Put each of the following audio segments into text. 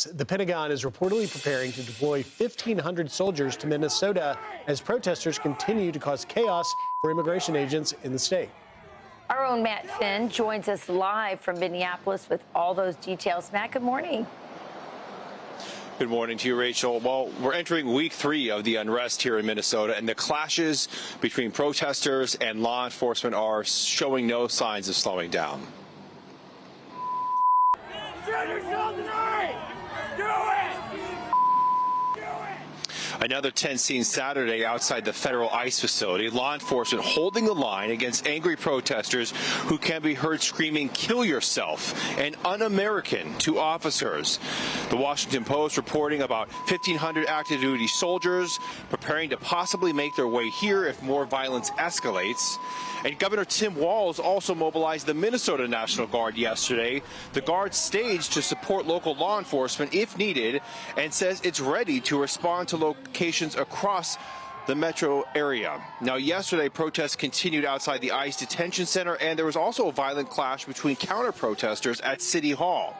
U.S. The Pentagon is reportedly preparing to deploy 1,500 soldiers to Minnesota as protesters continue to cause chaos for immigration agents in the state. Our own Matt Finn joins us live from Minneapolis with all those details. Matt, good morning. Good morning to you, Rachel. Well, we're entering week 3 of the unrest here in Minnesota, and the clashes between protesters and law enforcement are showing no signs of slowing down. Shoot yourself tonight! Do it! Another tense scene Saturday outside the federal ICE facility. Law enforcement holding the line against angry protesters who can be heard screaming, "Kill yourself," and "Un-American" to officers. The Washington Post reporting about 1,500 active duty soldiers preparing to possibly make their way here if more violence escalates. And Governor Tim Walz also mobilized the Minnesota National Guard yesterday. The Guard staged to support local law enforcement if needed and says it's ready to respond to locations across the metro area. Now, yesterday, protests continued outside the ICE detention center, and there was also a violent clash between counter-protesters at City Hall.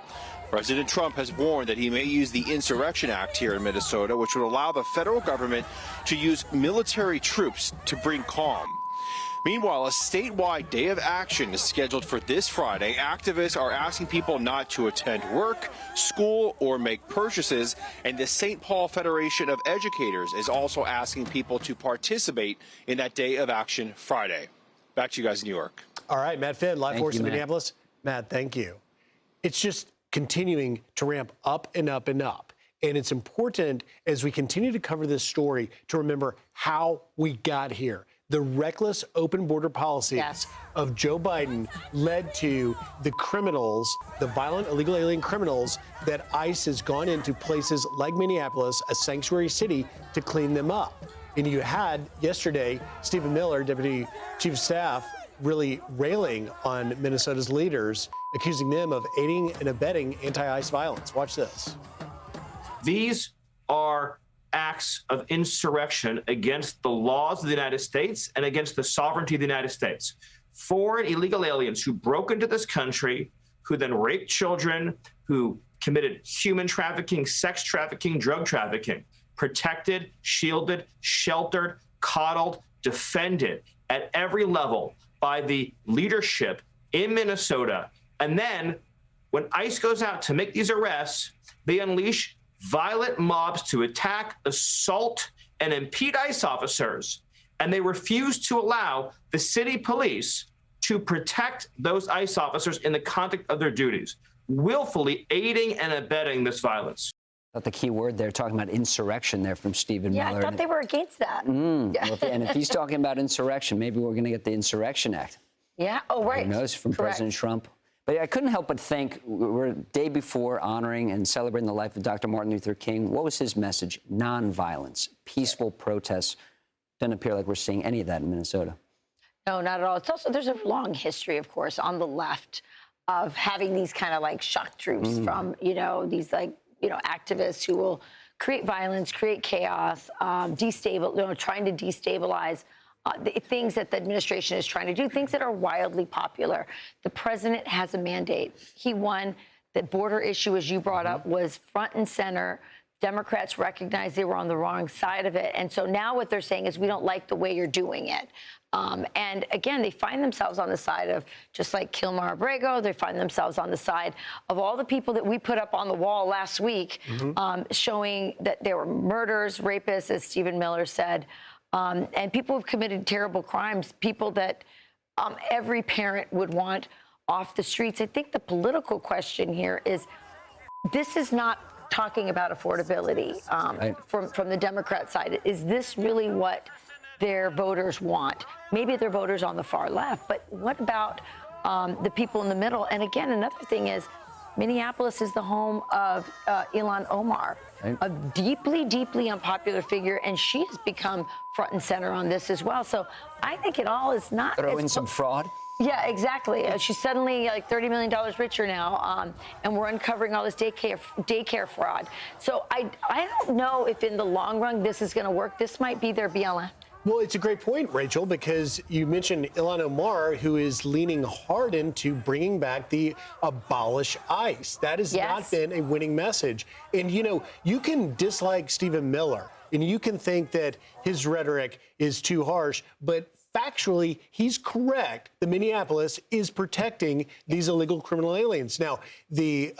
President Trump has warned that he may use the Insurrection Act here in Minnesota, which would allow the federal government to use military troops to bring calm. Meanwhile, a statewide day of action is scheduled for this Friday. Activists are asking people not to attend work, school, or make purchases, and the St. Paul Federation of Educators is also asking people to participate in that day of action Friday. Back to you guys in New York. All right, Matt Finn, live force in Minneapolis. Matt, thank you. It's just continuing to ramp up and up and up. And it's important as we continue to cover this story to remember how we got here. The reckless open border policies of Joe Biden led to the criminals, the violent illegal alien criminals that ICE has gone into places like Minneapolis, a sanctuary city, to clean them up. And you had yesterday Stephen Miller, Deputy Chief of Staff, really railing on Minnesota's leaders, accusing them of aiding and abetting anti-ICE violence. Watch this. These are acts of insurrection against the laws of the United States and against the sovereignty of the United States. Foreign illegal aliens who broke into this country, who then raped children, who committed human trafficking, sex trafficking, drug trafficking, protected, shielded, sheltered, coddled, defended at every level by the leadership in Minnesota. And then when ICE goes out to make these arrests, they unleash violent mobs to attack, assault, and impede ICE officers, and they refuse to allow the city police to protect those ICE officers in the conduct of their duties, willfully aiding and abetting this violence. I thought the key word there, talking about insurrection there from Stephen Miller. Yeah, I thought they were against that. Well, and if he's talking about insurrection, maybe we're going to get the Insurrection Act. Yeah, oh, right. Who knows, from President Trump. But I couldn't help but think, we're a day before honoring and celebrating the life of Dr. Martin Luther King. What was his message? Nonviolence, peaceful protests. Doesn't appear like we're seeing any of that in Minnesota. No, not at all. It's also, there's a long history, of course, on the left of having these kind of like shock troops from, these like, activists who will create violence, create chaos, trying to destabilize the things that the administration is trying to do, things that are wildly popular. The president has a mandate. He won. The border issue, as you brought up, was front and center. Democrats recognized they were on the wrong side of it. And so now what they're saying is, we don't like the way you're doing it. And again, they find themselves on the side of, just like Kilmar Abrego, they find themselves on the side of all the people that we put up on the wall last week, showing that there were murders, rapists, as Stephen Miller said, and people who've committed terrible crimes, people that every parent would want off the streets. I think the political question here is, this is not talking about affordability from the Democrat side. Is this really what their voters want? Maybe their voters on the far left, but what about the people in the middle? And again, another thing is, Minneapolis is the home of Ilhan Omar, a deeply, deeply unpopular figure, and she has become front and center on this as well. So I think it all is not— Throw in some fraud? Yeah, exactly. She's suddenly like $30 million richer now, and we're uncovering all this daycare fraud. So I don't know if in the long run this is going to work. This might be their BLM Well, it's a great point, Rachel, because you mentioned Ilhan Omar, who is leaning hard into bringing back the abolish ICE. That has not been a winning message. And, you know, you can dislike Stephen Miller and you can think that his rhetoric is too harsh, but factually, he's correct. The Minneapolis is protecting these illegal criminal aliens. Now, the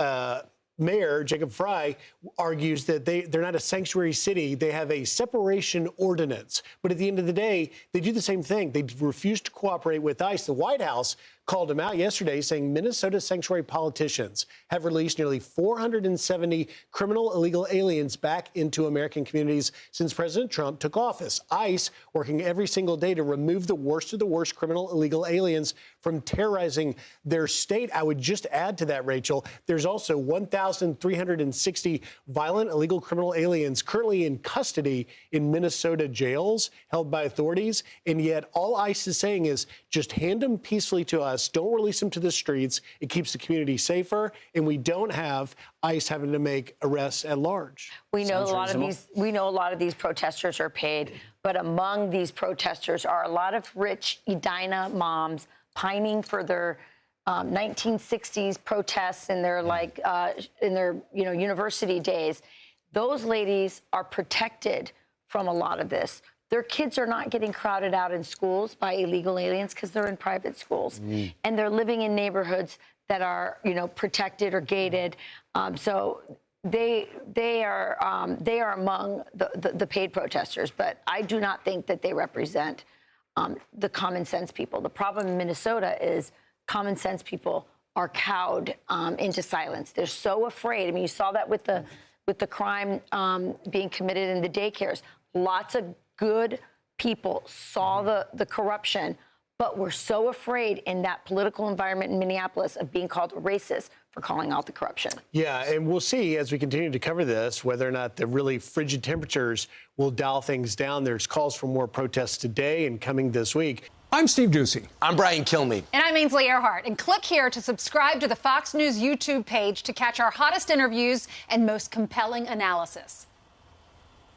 Mayor Jacob Frey argues that they're not a sanctuary city. They have a separation ordinance. But at the end of the day, they do the same thing. They refuse to cooperate with ICE. The White House called him out yesterday, saying Minnesota sanctuary politicians have released nearly 470 criminal illegal aliens back into American communities since President Trump took office. ICE working every single day to remove the worst of the worst criminal illegal aliens from terrorizing their state. I would just add to that, Rachel, there's also 1,360 violent illegal criminal aliens currently in custody in Minnesota jails held by authorities. And yet all ICE is saying is just hand them peacefully to us. Don't release them to the streets. It keeps the community safer, and we don't have ICE having to make arrests at large. We know a lot of these protesters are paid, but among these protesters are a lot of rich Edina moms pining for their 1960s protests in their university days. Those ladies are protected from a lot of this. Their kids are not getting crowded out in schools by illegal aliens because they're in private schools, and they're living in neighborhoods that are, protected or gated. So they are among the paid protesters, but I do not think that they represent the common sense people. The problem in Minnesota is common sense people are cowed into silence. They're so afraid. I mean, you saw that with the crime being committed in the daycares. Lots of good people saw the corruption, but were so afraid in that political environment in Minneapolis of being called racist for calling out the corruption. Yeah, and we'll see as we continue to cover this whether or not the really frigid temperatures will dial things down. There's calls for more protests today and coming this week. I'm Steve Ducey. I'm Brian Kilmeade. And I'm Ainsley Earhart. And click here to subscribe to the Fox News YouTube page to catch our hottest interviews and most compelling analysis.